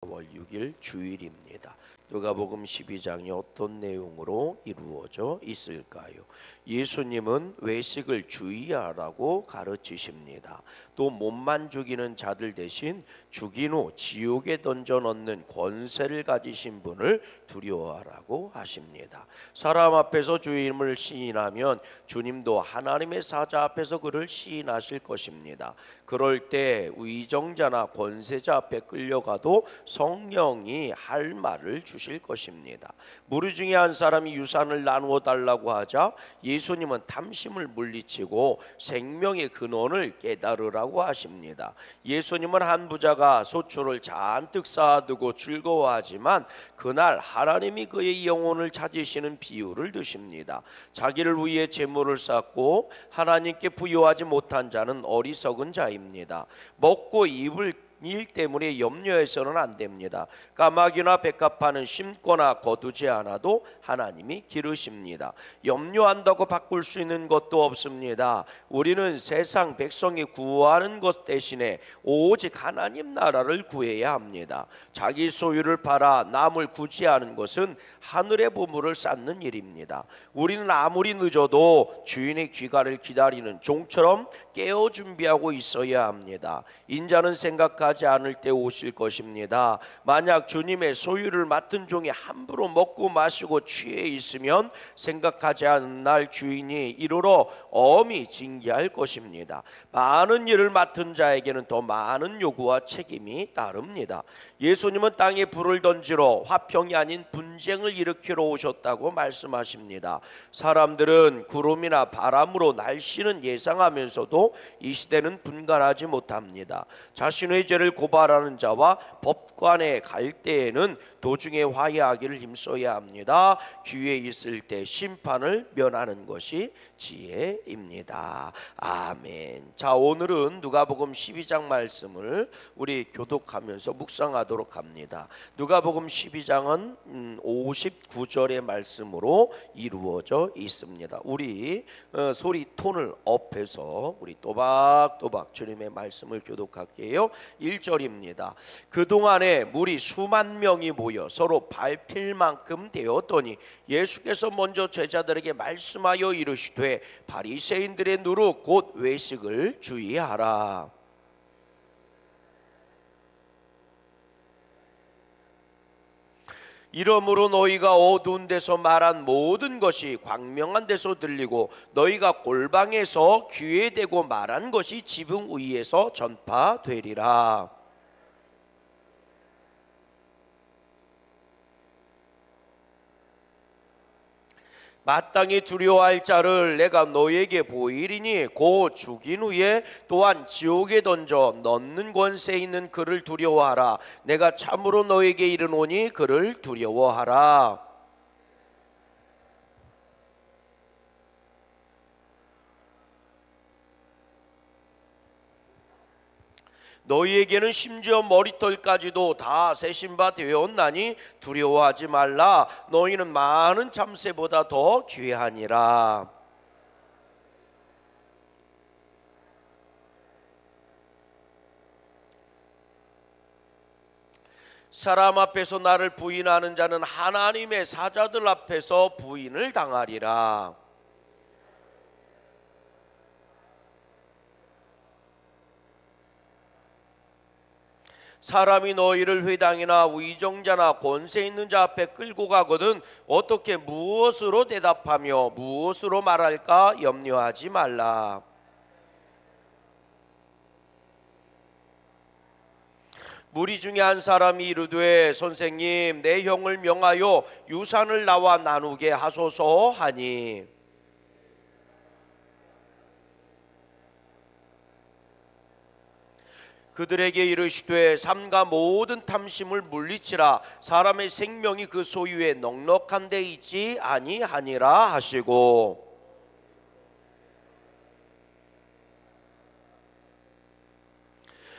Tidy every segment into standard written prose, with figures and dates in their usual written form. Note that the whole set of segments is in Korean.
4월 6일 주일입니다. 누가복음 12장이 어떤 내용으로 이루어져 있을까요? 예수님은 외식을 주의하라고 가르치십니다. 또 몸만 죽이는 자들 대신 죽인 후 지옥에 던져 넣는 권세를 가지신 분을 두려워하라고 하십니다. 사람 앞에서 주님을 시인하면 주님도 하나님의 사자 앞에서 그를 시인하실 것입니다. 그럴 때 위정자나 권세자 앞에 끌려가도 성령이 할 말을 주실 것입니다. 무리 중에 한 사람이 유산을 나누어 달라고 하자 예수님은 탐심을 물리치고 생명의 근원을 깨달으라고 하십니다. 예수님은 한 부자가 소출을 잔뜩 쌓아두고 즐거워하지만 그날 하나님이 그의 영혼을 찾으시는 비유를 드십니다. 자기를 위해 재물을 쌓고 하나님께 부여하지 못한 자는 어리석은 자입니다. 먹고 입을 일 때문에 염려해서는 안 됩니다. 까마귀나 백합화는 심거나 거두지 않아도 하나님이 기르십니다. 염려한다고 바꿀 수 있는 것도 없습니다. 우리는 세상 백성이 구하는 것 대신에 오직 하나님 나라를 구해야 합니다. 자기 소유를 팔아 남을 구제하는 것은 하늘의 보물을 쌓는 일입니다. 우리는 아무리 늦어도 주인의 귀가를 기다리는 종처럼 깨어 준비하고 있어야 합니다. 인자는 생각하지 않을 때 오실 것입니다. 만약 주님의 소유를 맡은 종이 함부로 먹고 마시고 취해 있으면 생각하지 않은 날 주인이 이르러 엄히 징계할 것입니다. 많은 일을 맡은 자에게는 더 많은 요구와 책임이 따릅니다. 예수님은 땅에 불을 던지러 화평이 아닌 분쟁을 일으키러 오셨다고 말씀하십니다. 사람들은 구름이나 바람으로 날씨는 예상하면서도 이 시대는 분간하지 못합니다. 자신의 죄를 고발하는 자와 법관에 갈 때에는 도중에 화해하기를 힘써야 합니다. 기회 있을 때 심판을 면하는 것이 지혜입니다. 아멘. 자, 오늘은 누가복음 12장 말씀을 우리 교독하면서 묵상하도록 합니다. 누가복음 12장은 59절의 말씀으로 이루어져 있습니다. 우리 소리 톤을 업해서 우리 또박또박 주님의 말씀을 교독할게요. 1절입니다. 그동안에 무리 수만 명이 모여 서로 밟힐 만큼 되었더니 예수께서 먼저 제자들에게 말씀하여 이르시되 바리새인들의 누룩 곧 외식을 주의하라. 이러므로 너희가 어두운 데서 말한 모든 것이 광명한 데서 들리고 너희가 골방에서 귀에 대고 말한 것이 지붕 위에서 전파되리라. 마땅히 두려워할 자를 내가 너에게 보이리니 곧 죽인 후에 또한 지옥에 던져 넣는 권세 있는 그를 두려워하라. 내가 참으로 너에게 이르노니 그를 두려워하라. 너희에게는 심지어 머리털까지도 다 세신 바 되었나니 두려워하지 말라. 너희는 많은 참새보다 더 귀하니라. 사람 앞에서 나를 부인하는 자는 하나님의 사자들 앞에서 부인을 당하리라. 사람이 너희를 회당이나 위정자나 권세 있는 자 앞에 끌고 가거든 어떻게 무엇으로 대답하며 무엇으로 말할까 염려하지 말라. 무리 중에 한 사람이 이르되 선생님 내 형을 명하여 유산을 나와 나누게 하소서 하니 그들에게 이르시되 삼가 모든 탐심을 물리치라. 사람의 생명이 그 소유에 넉넉한 데 있지 아니하니라 하시고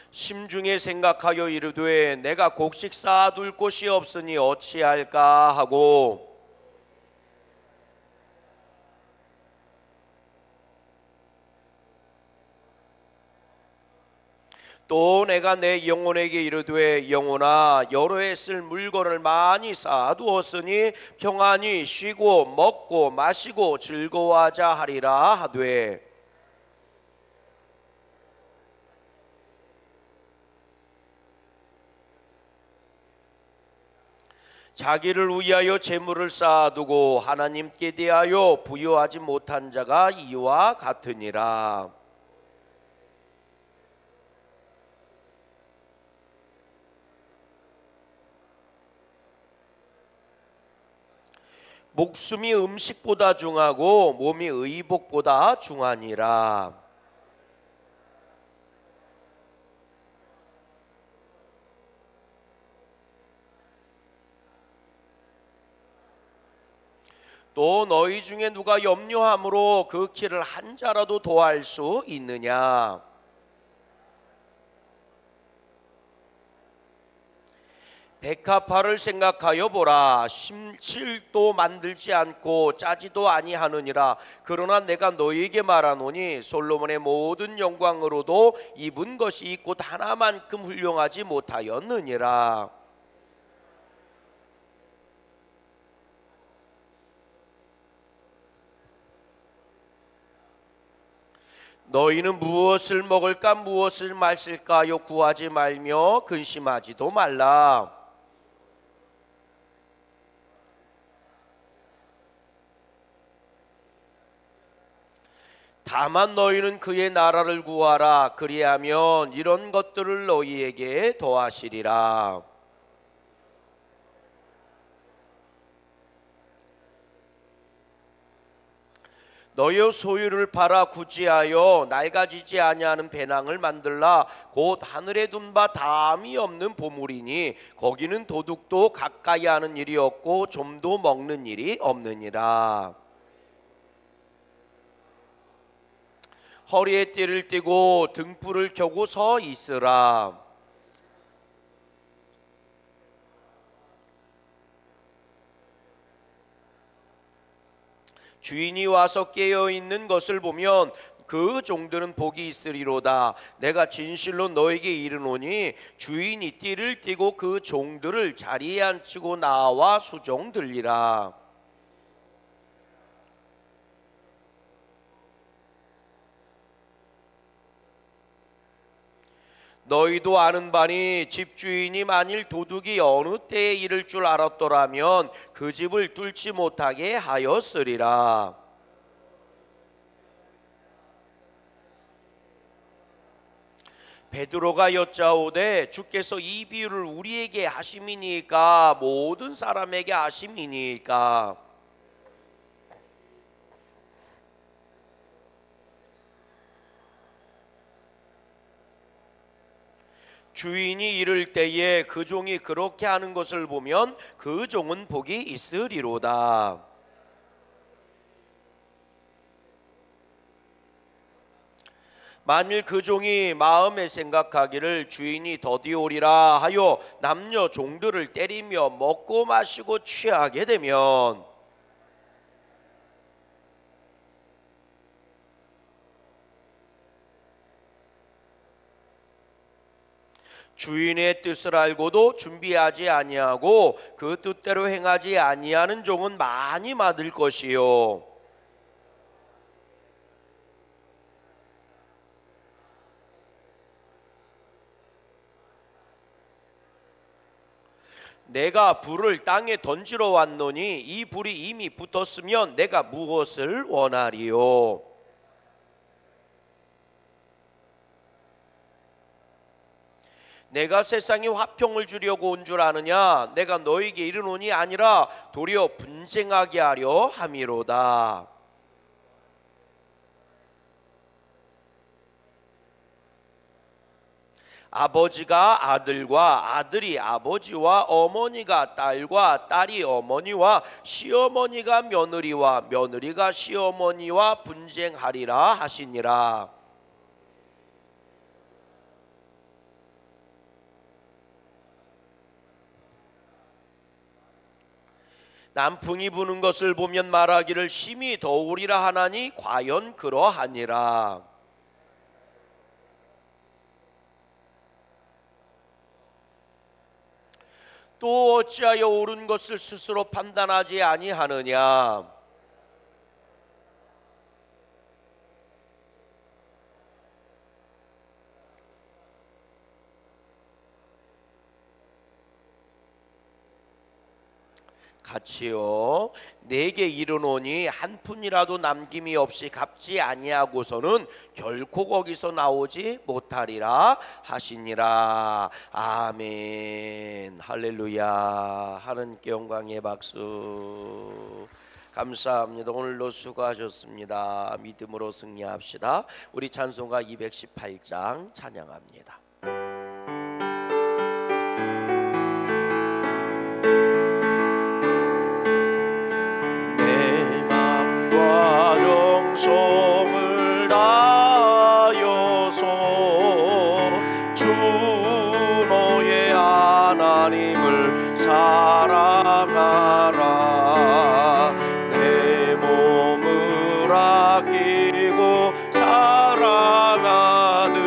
심중에 생각하여 이르되 내가 곡식 쌓아둘 곳이 없으니 어찌할까 하고 또 내가 내 영혼에게 이르되 영혼아 여러 해 쓸 물건을 많이 쌓아두었으니 평안히 쉬고 먹고 마시고 즐거워하자 하리라 하되 자기를 위하여 재물을 쌓아두고 하나님께 대하여 부여하지 못한 자가 이와 같으니라. 목숨이 음식보다 중하고 몸이 의복보다 중하니라. 또 너희 중에 누가 염려함으로 그 키를 한 자라도 더할 수 있느냐? 백합화를 생각하여 보라. 심칠도 만들지 않고 짜지도 아니하느니라. 그러나 내가 너희에게 말하노니 솔로몬의 모든 영광으로도 입은 것이 곧 하나만큼 훌륭하지 못하였느니라. 너희는 무엇을 먹을까 무엇을 마실까요? 구하지 말며 근심하지도 말라. 다만 너희는 그의 나라를 구하라. 그리하면 이런 것들을 너희에게 더하시리라. 너희 소유를 팔아 구제하여 낡아지지 아니하는 배낭을 만들라. 곧 하늘에 둔 바 다함이 없는 보물이니 거기는 도둑도 가까이 하는 일이 없고 좀도 먹는 일이 없느니라. 허리에 띠를 띠고 등불을 켜고 서 있으라. 주인이 와서 깨어있는 것을 보면 그 종들은 복이 있으리로다. 내가 진실로 너에게 이르노니 주인이 띠를 띠고 그 종들을 자리에 앉히고 나와 수종 들리라. 너희도 아는 바니 집주인이 만일 도둑이 어느 때에 이를 줄 알았더라면 그 집을 뚫지 못하게 하였으리라. 베드로가 여짜오되 주께서 이 비유를 우리에게 하심이니까 모든 사람에게 하심이니까. 주인이 이를 때에 그 종이 그렇게 하는 것을 보면 그 종은 복이 있으리로다. 만일 그 종이 마음에 생각하기를 주인이 더디 오리라 하여 남녀 종들을 때리며 먹고 마시고 취하게 되면 주인의 뜻을 알고도 준비하지 아니하고 그 뜻대로 행하지 아니하는 종은 많이 받을 것이요. 내가 불을 땅에 던지러 왔노니 이 불이 이미 붙었으면 내가 무엇을 원하리요? 내가 세상에 화평을 주려고 온 줄 아느냐? 내가 너에게 이르노니 아니라 도리어 분쟁하게 하려 함이로다. 아버지가 아들과 아들이 아버지와 어머니가 딸과 딸이 어머니와 시어머니가 며느리와 며느리가 시어머니와 분쟁하리라 하시니라. 남풍이 부는 것을 보면 말하기를 심히 더우리라 하나니 과연 그러하니라. 또 어찌하여 옳은 것을 스스로 판단하지 아니하느냐. 같이요. 내게 이르노니 한 푼이라도 남김이 없이 갚지 아니하고서는 결코 거기서 나오지 못하리라 하시니라. 아멘. 할렐루야. 하나님께 영광의 박수. 감사합니다. 오늘도 수고하셨습니다. 믿음으로 승리합시다. 우리 찬송가 218장 찬양합니다. 정성을 다하여서 주 너의 하나님을 사랑하라. 내 몸을 아끼고 사랑하듯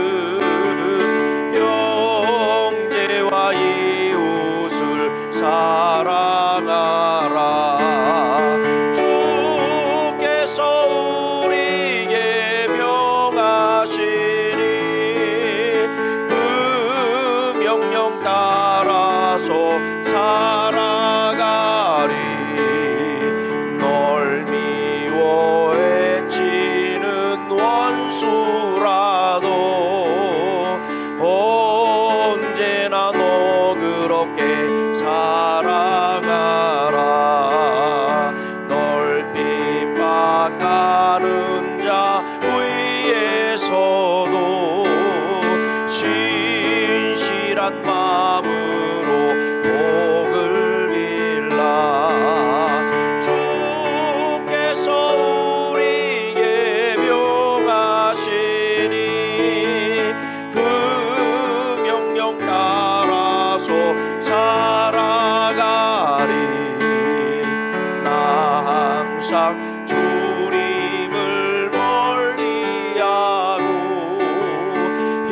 형제와 이웃을 사랑하라. 살아가리. 널 미워 해치는 원수라도 언제나 너 그렇게 사랑하라. 널 핍박하는 자 위에서도 신실한 마음으로 복을 빌라. 주께서 우리에게 명하시니 그 명령 따라서 살아가리. 나 항상 주님을 멀리하고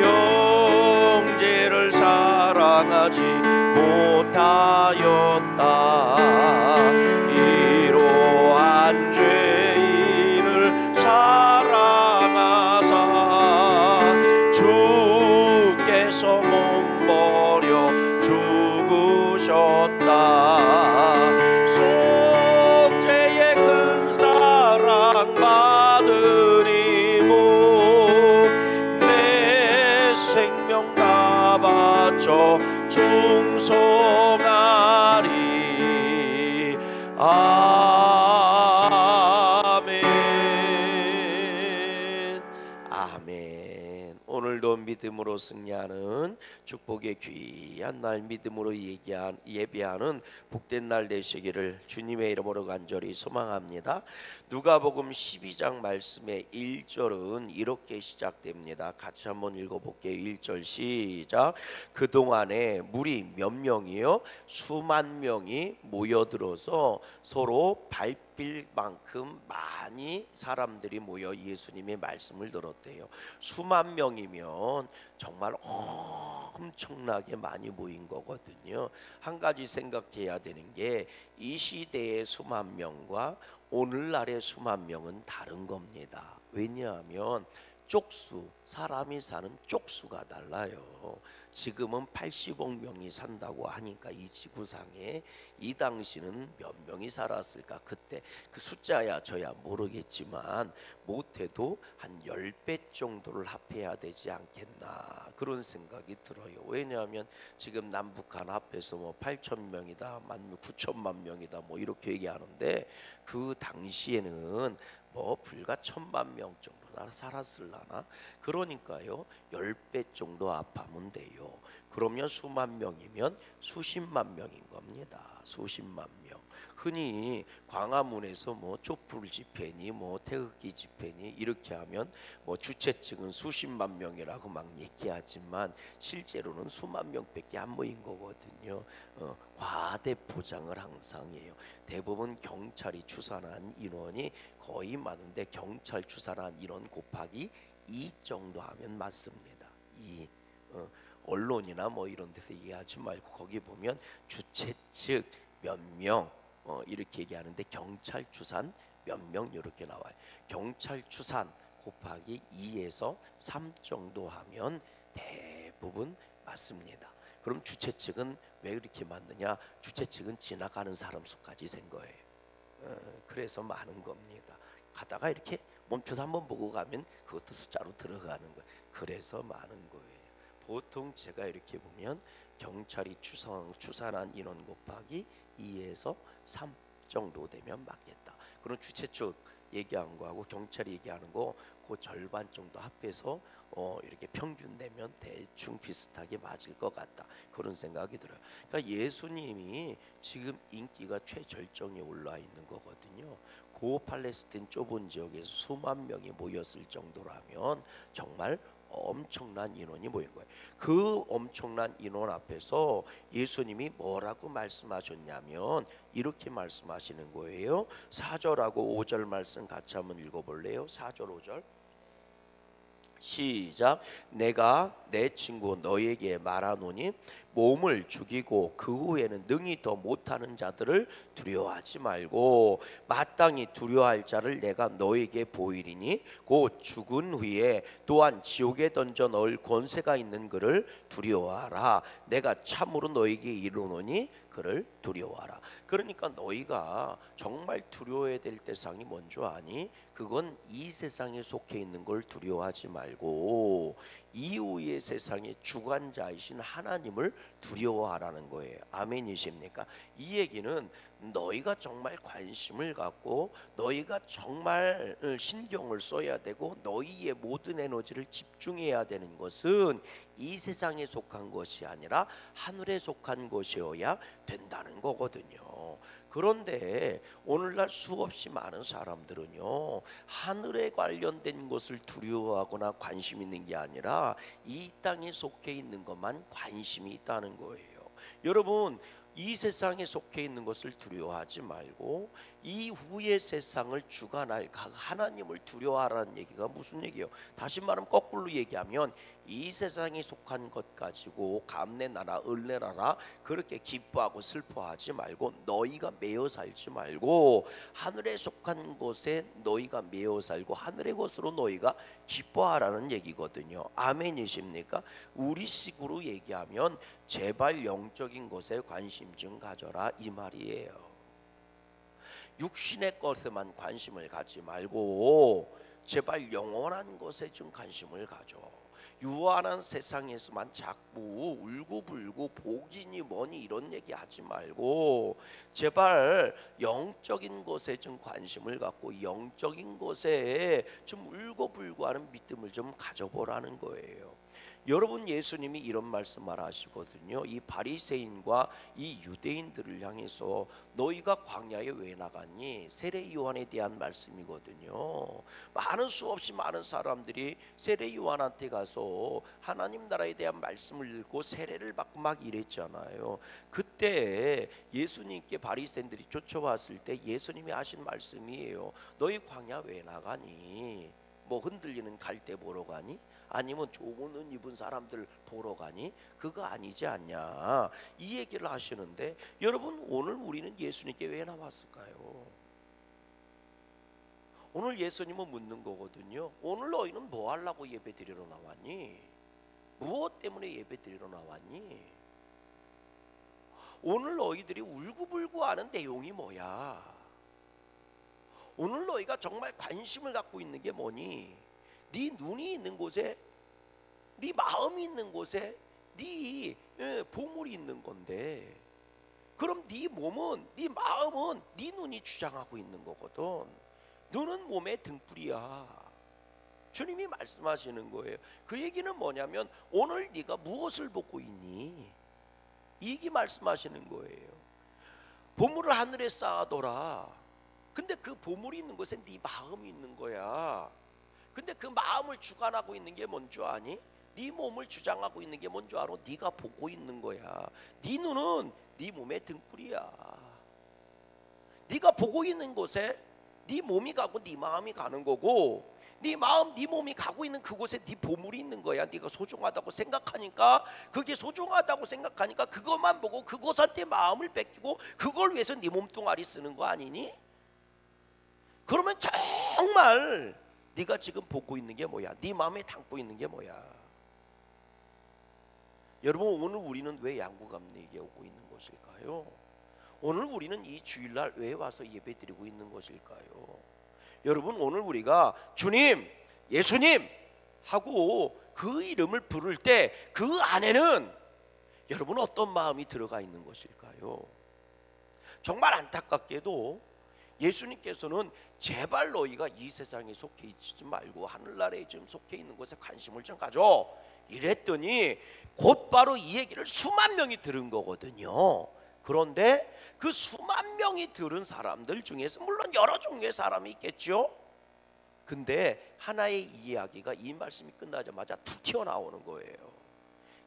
형제를 사랑하지 못하였다. 이러한 죄인을 사랑하사 주께서 몸버려 죽으셨다. 속죄의 큰 사랑 받으니 내 생명 다 바쳐 충성하리. 아멘. 아멘. 오늘도 믿음으로 승리하는 축복의 귀한 날, 믿음으로 예배하는 복된 날 되시기를 주님의 이름으로 간절히 소망합니다. 누가복음 12장 말씀의 1절은 이렇게 시작됩니다. 같이 한번 읽어볼게요. 1절 시작. 그동안에 물이 몇 명이요? 수만 명이 모여들어서 서로 밟힐 만큼 많이 사람들이 모여 예수님의 말씀을 들었대요. 수만 명이면 정말 엄청나게 많이 모인 거거든요. 한 가지 생각해야 되는 게 이 시대의 수만 명과 오늘날의 수만 명은 다른 겁니다. 왜냐하면 쪽수, 사람이 사는 쪽수가 달라요. 지금은 80억 명이 산다고 하니까 이 지구상에 이 당시는 몇 명이 살았을까? 그때 그 숫자야 저야 모르겠지만 못해도 한 10배 정도를 합해야 되지 않겠나 그런 생각이 들어요. 왜냐하면 지금 남북한 합해서 뭐 8천 명이다, 9천만 명이다 뭐 이렇게 얘기하는데 그 당시에는 뭐 불과 1,000만 명 정도나 살았을라나. 그러니까요 10배 정도 합하면 돼요. 그러면 수만 명이면 수십만 명인 겁니다. 수십만 명. 흔히 광화문에서 뭐 촛불 집회니 뭐 태극기 집회니 이렇게 하면 뭐 주최 측은 수십만 명이라고 막 얘기하지만 실제로는 수만 명밖에 안 모인 거거든요. 과대 포장을 항상 해요. 대부분 경찰이 추산한 인원이 거의 많은데 경찰 추산한 인원 곱하기 2 정도 하면 맞습니다. 2. 언론이나 뭐 이런 데서 얘기하지 말고 거기 보면 주최 측 몇 명 이렇게 얘기하는데 경찰 추산 몇 명 이렇게 나와요. 경찰 추산 곱하기 2에서 3 정도 하면 대부분 맞습니다. 그럼 주최 측은 왜 그렇게 많느냐? 주최 측은 지나가는 사람 수까지 센 거예요. 그래서 많은 겁니다. 가다가 이렇게 멈춰서 한번 보고 가면 그것도 숫자로 들어가는 거예요. 그래서 많은 거예요. 보통 제가 이렇게 보면 경찰이 추산한 인원 곱하기 2에서 3 정도 되면 맞겠다. 그럼 주최 측 얘기한 거하고 경찰이 얘기하는 거 그 절반 정도 합해서 이렇게 평균 내면 대충 비슷하게 맞을 것 같다. 그런 생각이 들어요. 그러니까 예수님이 지금 인기가 최절정에 올라 있는 거거든요. 고 팔레스틴 좁은 지역에서 수만 명이 모였을 정도라면 정말 엄청난 인원이 모인 거예요. 그 엄청난 인원 앞에서 예수님이 뭐라고 말씀하셨냐면 이렇게 말씀하시는 거예요. 4절하고 5절 말씀 같이 한번 읽어볼래요? 4절 5절 시작. 내가 내 친구 너에게 말하노니 몸을 죽이고 그 후에는 능히 더 못하는 자들을 두려워하지 말고 마땅히 두려워할 자를 내가 너에게 보이리니 곧 죽은 후에 또한 지옥에 던져 넣을 권세가 있는 그를 두려워하라. 내가 참으로 너에게 이르노니 그를 두려워하라. 그러니까 너희가 정말 두려워해야 될 대상이 뭔지 아니? 그건 이 세상에 속해 있는 걸 두려워하지 말고 이후의 세상의 주관자이신 하나님을 두려워하라는 거예요. 아멘이십니까? 이 얘기는 너희가 정말 관심을 갖고 너희가 정말 신경을 써야 되고 너희의 모든 에너지를 집중해야 되는 것은 이 세상에 속한 것이 아니라 하늘에 속한 것이어야 된다는 거거든요. 그런데 오늘날 수없이 많은 사람들은요, 하늘에 관련된 것을 두려워하거나 관심 있는 게 아니라 이 땅에 속해 있는 것만 관심이 있다는 거예요. 여러분, 이 세상에 속해 있는 것을 두려워하지 말고 이후의 세상을 주관할 하나님을 두려워하라는 얘기가 무슨 얘기예요? 다시 말하면 거꾸로 얘기하면 이 세상에 속한 것 가지고 감내나라 을내나라 그렇게 기뻐하고 슬퍼하지 말고 너희가 매여 살지 말고 하늘에 속한 것에 너희가 매여 살고 하늘의 것으로 너희가 기뻐하라는 얘기거든요. 아멘이십니까? 우리식으로 얘기하면 제발 영적인 것에 관심 좀 가져라 이 말이에요. 육신의 것에만 관심을 갖지 말고 제발 영원한 것에 좀 관심을 가져. 유한한 세상에서만 자꾸 울고불고 복이니 뭐니 이런 얘기 하지 말고 제발 영적인 것에 좀 관심을 갖고 영적인 것에 좀 울고불고 하는 믿음을 좀 가져보라는 거예요. 여러분, 예수님이 이런 말씀을 하시거든요. 이 바리새인과 이 유대인들을 향해서 너희가 광야에 왜 나갔니? 세례 요한에 대한 말씀이거든요. 수없이 많은 사람들이 세례 요한한테 가서 하나님 나라에 대한 말씀을 읽고 세례를 받고 막 이랬잖아요. 그때 예수님께 바리새인들이 쫓아왔을 때 예수님이 하신 말씀이에요. 너희 광야 왜 나가니? 뭐 흔들리는 갈대 보러 가니? 아니면 좋은 옷 입은 사람들 보러 가니? 그거 아니지 않냐? 이 얘기를 하시는데 여러분, 오늘 우리는 예수님께 왜 나왔을까요? 오늘 예수님은 묻는 거거든요. 오늘 너희는 뭐 하려고 예배 드리러 나왔니? 무엇 때문에 예배 드리러 나왔니? 오늘 너희들이 울고불고 하는 내용이 뭐야? 오늘 너희가 정말 관심을 갖고 있는 게 뭐니? 네 눈이 있는 곳에, 네 마음이 있는 곳에 네 보물이 있는 건데, 그럼 네 몸은, 네 마음은 네 눈이 주장하고 있는 거거든. 눈은 몸의 등불이야. 주님이 말씀하시는 거예요. 그 얘기는 뭐냐면 오늘 네가 무엇을 보고 있니? 이게 말씀하시는 거예요. 보물을 하늘에 쌓아둬라. 근데 그 보물이 있는 곳에 네 마음이 있는 거야. 근데 그 마음을 주관하고 있는 게 뭔 줄 아니? 네 몸을 주장하고 있는 게 뭔 줄 알아? 네가 보고 있는 거야. 네 눈은 네 몸의 등불이야. 네가 보고 있는 곳에 네 몸이 가고 네 마음이 가는 거고, 네 마음, 네 몸이 가고 있는 그곳에 네 보물이 있는 거야. 네가 소중하다고 생각하니까, 그게 소중하다고 생각하니까 그것만 보고 그곳한테 마음을 뺏기고 그걸 위해서 네 몸뚱아리 쓰는 거 아니니? 그러면 정말 네가 지금 보고 있는 게 뭐야? 네 마음에 담고 있는 게 뭐야? 여러분, 오늘 우리는 왜 양구감리에 오고 있는 것일까요? 오늘 우리는 이 주일날 왜 와서 예배드리고 있는 것일까요? 여러분, 오늘 우리가 주님, 예수님 하고 그 이름을 부를 때 그 안에는 여러분 어떤 마음이 들어가 있는 것일까요? 정말 안타깝게도 예수님께서는 제발 너희가 이 세상에 속해 있지 말고 하늘나라에 지금 속해 있는 곳에 관심을 좀 가져, 이랬더니 곧바로 이 얘기를 수만 명이 들은 거거든요. 그런데 그 수만 명이 들은 사람들 중에서 물론 여러 종류의 사람이 있겠죠. 근데 하나의 이야기가 이 말씀이 끝나자마자 툭 튀어나오는 거예요.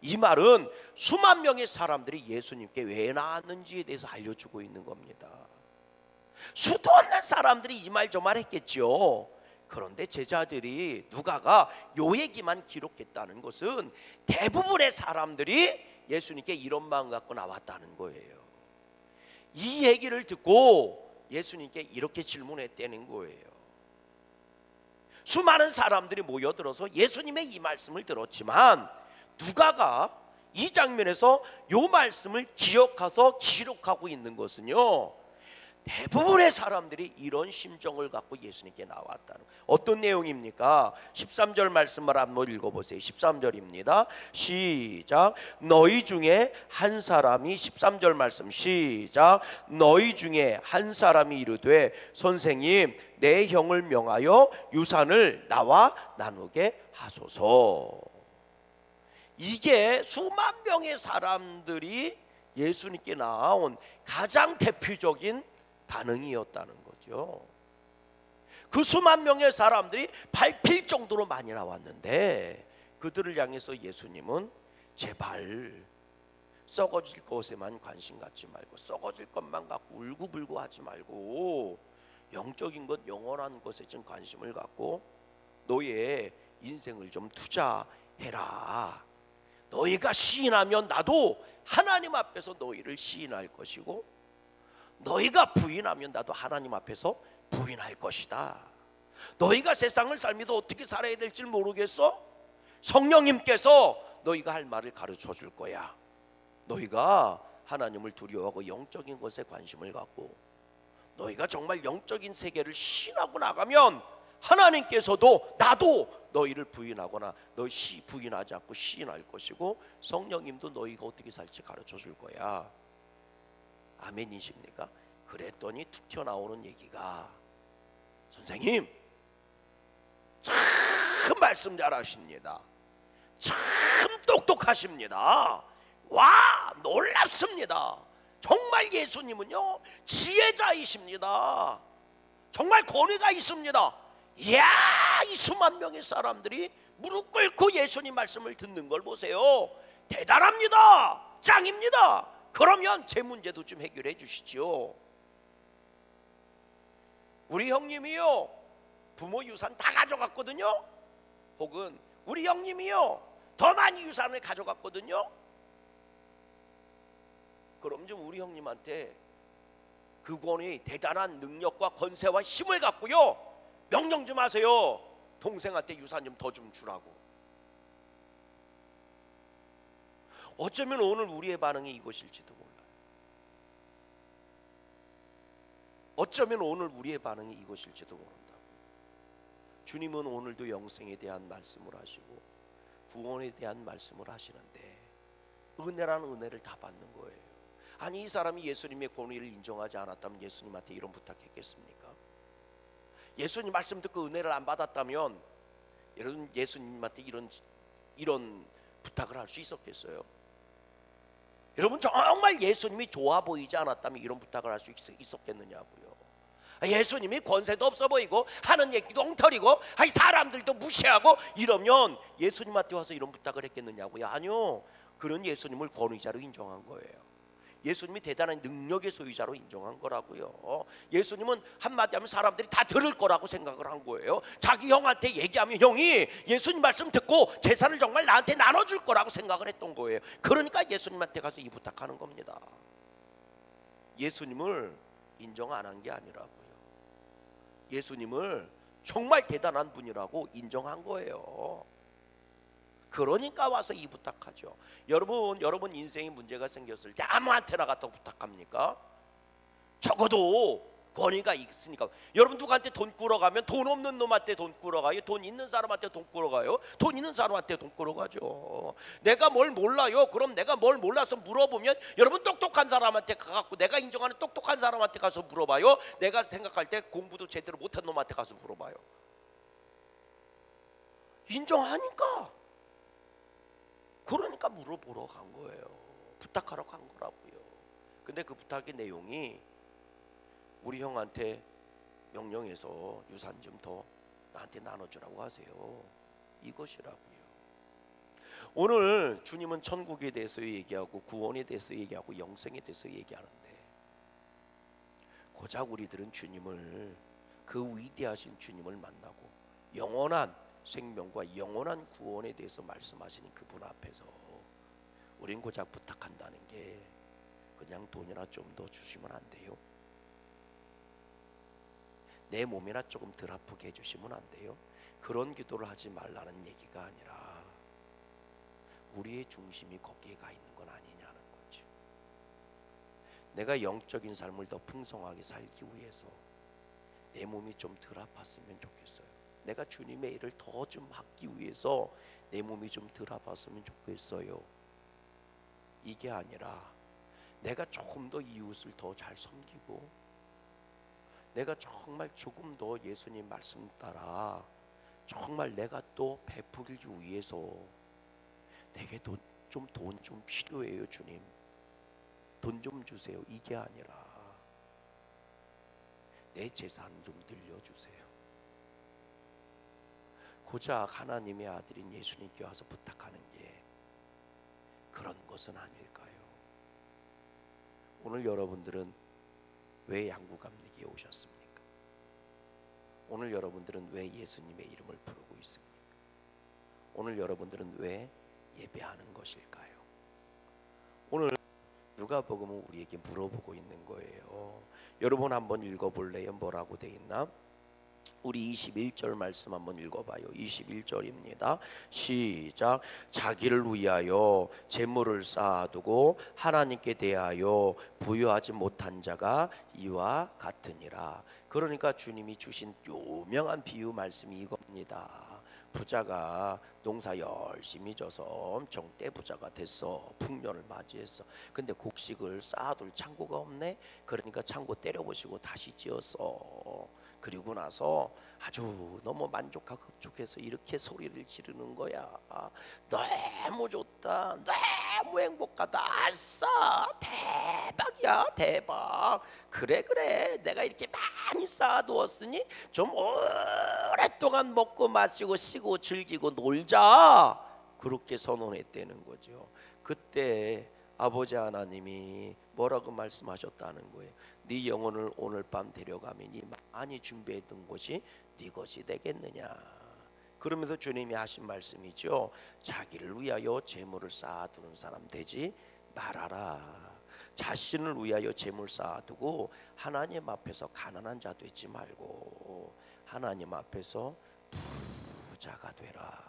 이 말은 수만 명의 사람들이 예수님께 왜 나왔는지에 대해서 알려주고 있는 겁니다. 수도 없는 사람들이 이 말 저 말 했겠죠. 그런데 제자들이 누가가 요 얘기만 기록했다는 것은 대부분의 사람들이 예수님께 이런 마음 갖고 나왔다는 거예요. 이 얘기를 듣고 예수님께 이렇게 질문했다는 거예요. 수많은 사람들이 모여들어서 예수님의 이 말씀을 들었지만 누가가 이 장면에서 요 말씀을 기억해서 기록하고 있는 것은요, 대부분의 사람들이 이런 심정을 갖고 예수님께 나왔다는, 어떤 내용입니까? 13절 말씀을 한번 읽어보세요. 13절입니다. 시작. 너희 중에 한 사람이, 13절 말씀 시작. 너희 중에 한 사람이 이르되 선생님, 내 형을 명하여 유산을 나와 나누게 하소서. 이게 수만 명의 사람들이 예수님께 나온 가장 대표적인 반응이었다는 거죠. 그 수만 명의 사람들이 밟힐 정도로 많이 나왔는데 그들을 향해서 예수님은 제발 썩어질 것에만 관심 갖지 말고, 썩어질 것만 갖고 울고불고 하지 말고 영적인 것, 영원한 것에 좀 관심을 갖고 너의 인생을 좀 투자해라. 너희가 시인하면 나도 하나님 앞에서 너희를 시인할 것이고, 너희가 부인하면 나도 하나님 앞에서 부인할 것이다. 너희가 세상을 살면서 어떻게 살아야 될지 모르겠어? 성령님께서 너희가 할 말을 가르쳐 줄 거야. 너희가 하나님을 두려워하고 영적인 것에 관심을 갖고 너희가 정말 영적인 세계를 시인하고 나가면 하나님께서도 나도 너희를 부인하거나 너희 부인하지 않고 시인할 것이고, 성령님도 너희가 어떻게 살지 가르쳐 줄 거야. 아멘이십니까? 그랬더니 툭 튀어나오는 얘기가, 선생님 참 말씀 잘하십니다. 참 똑똑하십니다. 와, 놀랍습니다. 정말 예수님은요 지혜자이십니다. 정말 권위가 있습니다. 이야, 이 수만 명의 사람들이 무릎 꿇고 예수님 말씀을 듣는 걸 보세요. 대단합니다. 짱입니다. 그러면 제 문제도 좀 해결해 주시지요. 우리 형님이요 부모 유산 다 가져갔거든요. 혹은 우리 형님이요 더 많이 유산을 가져갔거든요. 그럼 좀 우리 형님한테 그 권위, 대단한 능력과 권세와 힘을 갖고요 명령 좀 하세요. 동생한테 유산 좀 더 좀 주라고. 어쩌면 오늘 우리의 반응이 이것일지도 몰라요. 어쩌면 오늘 우리의 반응이 이것일지도 모른다고. 주님은 오늘도 영생에 대한 말씀을 하시고 구원에 대한 말씀을 하시는데 은혜라는 은혜를 다 받는 거예요. 아니, 이 사람이 예수님의 권위를 인정하지 않았다면 예수님한테 이런 부탁했겠습니까? 예수님 말씀 듣고 은혜를 안 받았다면 여러분 예수님한테 이런 부탁을 할 수 있었겠어요? 여러분 정말 예수님이 좋아 보이지 않았다면 이런 부탁을 할 수 있었겠느냐고요. 예수님이 권세도 없어 보이고 하는 얘기도 엉터리고 사람들도 무시하고 이러면 예수님한테 와서 이런 부탁을 했겠느냐고요. 아니요, 그런 예수님을 권위자로 인정한 거예요. 예수님이 대단한 능력의 소유자로 인정한 거라고요. 예수님은 한마디 하면 사람들이 다 들을 거라고 생각을 한 거예요. 자기 형한테 얘기하면 형이 예수님 말씀 듣고 재산을 정말 나한테 나눠줄 거라고 생각을 했던 거예요. 그러니까 예수님한테 가서 이 부탁하는 겁니다. 예수님을 인정 안 한 게 아니라고요. 예수님을 정말 대단한 분이라고 인정한 거예요. 그러니까 와서 이 부탁하죠. 여러분 인생에 문제가 생겼을 때 아무한테나 갖다 부탁합니까? 적어도 권위가 있으니까. 여러분 누구한테 돈 꾸러가면 돈 없는 놈한테 돈 꾸러가요? 돈 있는 사람한테 돈 꾸러가요? 돈 있는 사람한테 돈 꾸러가죠. 내가 뭘 몰라요? 그럼 내가 뭘 몰라서 물어보면 여러분 똑똑한 사람한테 가갖고, 내가 인정하는 똑똑한 사람한테 가서 물어봐요. 내가 생각할 때 공부도 제대로 못한 놈한테 가서 물어봐요. 인정하니까. 그러니까 물어보러 간 거예요. 부탁하러 간 거라고요. 근데 그 부탁의 내용이 우리 형한테 명령해서 유산 좀 더 나한테 나눠주라고 하세요. 이것이라고요. 오늘 주님은 천국에 대해서 얘기하고 구원에 대해서 얘기하고 영생에 대해서 얘기하는데, 고작 우리들은 주님을, 그 위대하신 주님을 만나고 영원한 생명과 영원한 구원에 대해서 말씀하시는 그분 앞에서 우린 고작 부탁한다는 게 그냥 돈이나 좀 더 주시면 안 돼요? 내 몸이나 조금 덜 아프게 해주시면 안 돼요? 그런 기도를 하지 말라는 얘기가 아니라 우리의 중심이 거기에 가 있는 건 아니냐는 거죠. 내가 영적인 삶을 더 풍성하게 살기 위해서 내 몸이 좀 덜 아팠으면 좋겠어요. 내가 주님의 일을 더 좀 하기 위해서 내 몸이 좀 덜 아팠으면 좋겠어요. 이게 아니라 내가 조금 더 이웃을 더 잘 섬기고, 내가 정말 조금 더 예수님 말씀 따라 정말 내가 또 베풀기 위해서 내게 돈 좀 필요해요. 주님, 돈 좀 주세요. 이게 아니라 내 재산 좀 늘려주세요. 고작 하나님의 아들인 예수님께 와서 부탁하는 게 그런 것은 아닐까요? 오늘 여러분들은 왜 양구감리기에 오셨습니까? 오늘 여러분들은 왜 예수님의 이름을 부르고 있습니까? 오늘 여러분들은 왜 예배하는 것일까요? 오늘 누가복음은 우리에게 물어보고 있는 거예요. 여러분 한번 읽어볼래요? 뭐라고 돼 있나? 우리 21절 말씀 한번 읽어봐요. 21절입니다. 시작. 자기를 위하여 재물을 쌓아두고 하나님께 대하여 부여하지 못한 자가 이와 같으니라. 그러니까 주님이 주신 유명한 비유 말씀이 이겁니다. 부자가 농사 열심히 져서 엄청 떼부자가 됐어. 풍년을 맞이했어. 근데 곡식을 쌓아둘 창고가 없네. 그러니까 창고 때려보시고 다시 지었어. 그리고 나서 아주 너무 만족하고 흡족해서 이렇게 소리를 지르는 거야. 너무 좋다, 너무 행복하다, 아싸, 대박이야, 대박. 그래, 내가 이렇게 많이 쌓아두었으니 좀 오랫동안 먹고 마시고 쉬고 즐기고 놀자. 그렇게 선언했다는 거죠. 그때 아버지 하나님이 뭐라고 말씀하셨다는 거예요. 네 영혼을 오늘 밤 데려가면 이 많이 준비했던 것이 네 것이 되겠느냐. 그러면서 주님이 하신 말씀이죠. 자기를 위하여 재물을 쌓아두는 사람 되지 말아라. 자신을 위하여 재물 쌓아두고 하나님 앞에서 가난한 자 되지 말고 하나님 앞에서 부자가 되라.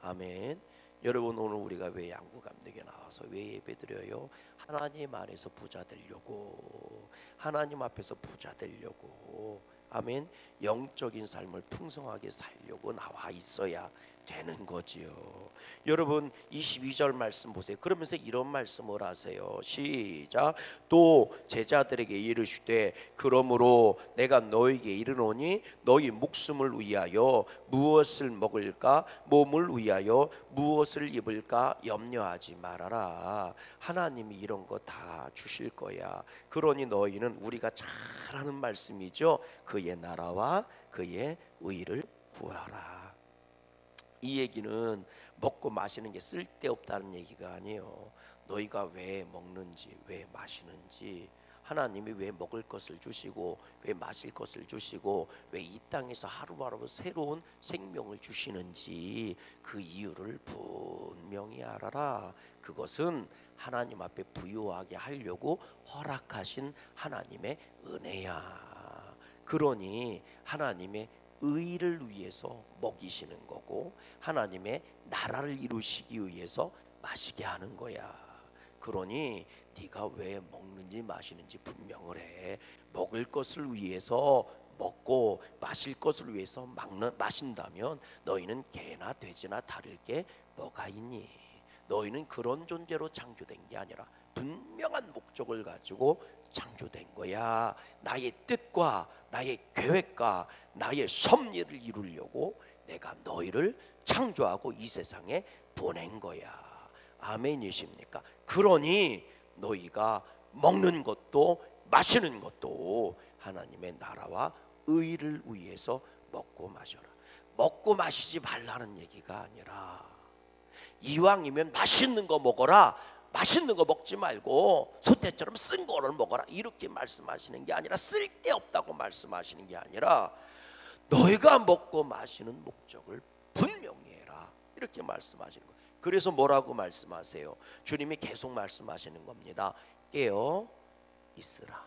아멘. 여러분, 오늘 우리가 왜 양구감독에 나와서 왜 예배드려요? 하나님 안에서 부자 되려고, 하나님 앞에서 부자 되려고, 아멘. 영적인 삶을 풍성하게 살려고 나와 있어야 되는 거지요. 여러분 22절 말씀 보세요. 그러면서 이런 말씀을 하세요. 시작. 또 제자들에게 이르시되 그러므로 내가 너에게 이르노니 너희 목숨을 위하여 무엇을 먹을까, 몸을 위하여 무엇을 입을까 염려하지 말아라. 하나님이 이런 거 다 주실 거야. 그러니 너희는, 우리가 잘 하는 말씀이죠, 그의 나라와 그의 의를 구하라. 이 얘기는 먹고 마시는 게 쓸데없다는 얘기가 아니에요. 너희가 왜 먹는지, 왜 마시는지, 하나님이 왜 먹을 것을 주시고 왜 마실 것을 주시고 왜 이 땅에서 하루하루 새로운 생명을 주시는지 그 이유를 분명히 알아라. 그것은 하나님 앞에 부유하게 하려고 허락하신 하나님의 은혜야. 그러니 하나님의 의를 위해서 먹이시는 거고 하나님의 나라를 이루시기 위해서 마시게 하는 거야. 그러니 네가 왜 먹는지 마시는지 분명을 해. 먹을 것을 위해서 먹고 마실 것을 위해서 마신다면 너희는 개나 돼지나 다를 게 뭐가 있니? 너희는 그런 존재로 창조된 게 아니라 분명한 목적을 가지고 창조된 거야. 나의 뜻과 나의 계획과 나의 섭리를 이루려고 내가 너희를 창조하고 이 세상에 보낸 거야. 아멘이십니까? 그러니 너희가 먹는 것도 마시는 것도 하나님의 나라와 의를 위해서 먹고 마셔라. 먹고 마시지 말라는 얘기가 아니라 이왕이면 맛있는 거 먹어라, 맛있는 거 먹지 말고 소태처럼 쓴 거를 먹어라, 이렇게 말씀하시는 게 아니라 쓸데없다고 말씀하시는 게 아니라 너희가 먹고 마시는 목적을 분명히 해라, 이렇게 말씀하시는 거예요. 그래서 뭐라고 말씀하세요? 주님이 계속 말씀하시는 겁니다. 깨어 있으라.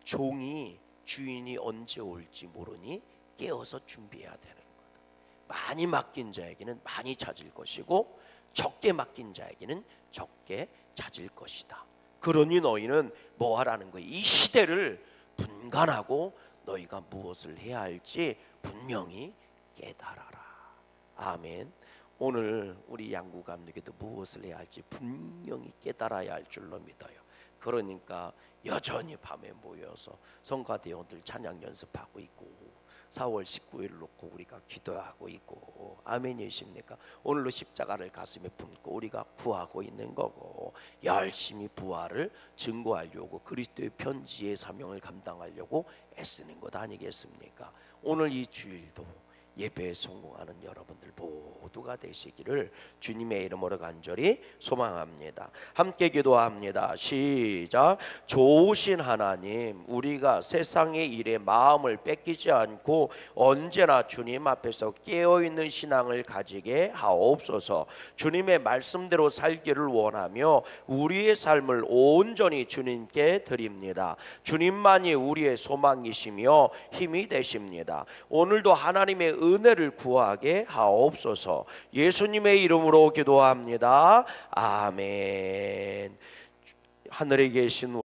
종이 주인이 언제 올지 모르니 깨어서 준비해야 되는 거다. 많이 맡긴 자에게는 많이 찾을 것이고 적게 맡긴 자에게는 적게 찾을 것이다. 그러니 너희는 뭐 하라는 거예요? 이 시대를 분간하고 너희가 무엇을 해야 할지 분명히 깨달아라. 아멘. 오늘 우리 양구 감독에도 무엇을 해야 할지 분명히 깨달아야 할 줄로 믿어요. 그러니까 여전히 밤에 모여서 성가대원들 찬양 연습하고 있고 4월 19일 놓고 우리가 기도하고 있고, 아멘이십니까? 오늘로 십자가를 가슴에 품고 우리가 구하고 있는 거고, 열심히 부활을 증거하려고 그리스도의 편지의 사명을 감당하려고 애쓰는 것 아니겠습니까? 오늘 이 주일도 예배에 성공하는 여러분들 모두가 되시기를 주님의 이름으로 간절히 소망합니다. 함께 기도합니다. 시작. 좋으신 하나님, 우리가 세상의 일에 마음을 뺏기지 않고 언제나 주님 앞에서 깨어있는 신앙을 가지게 하옵소서. 주님의 말씀대로 살기를 원하며 우리의 삶을 온전히 주님께 드립니다. 주님만이 우리의 소망이시며 힘이 되십니다. 오늘도 하나님의 은혜를 구하게 하옵소서. 예수님의 이름으로 기도합니다. 아멘. 하늘에 계신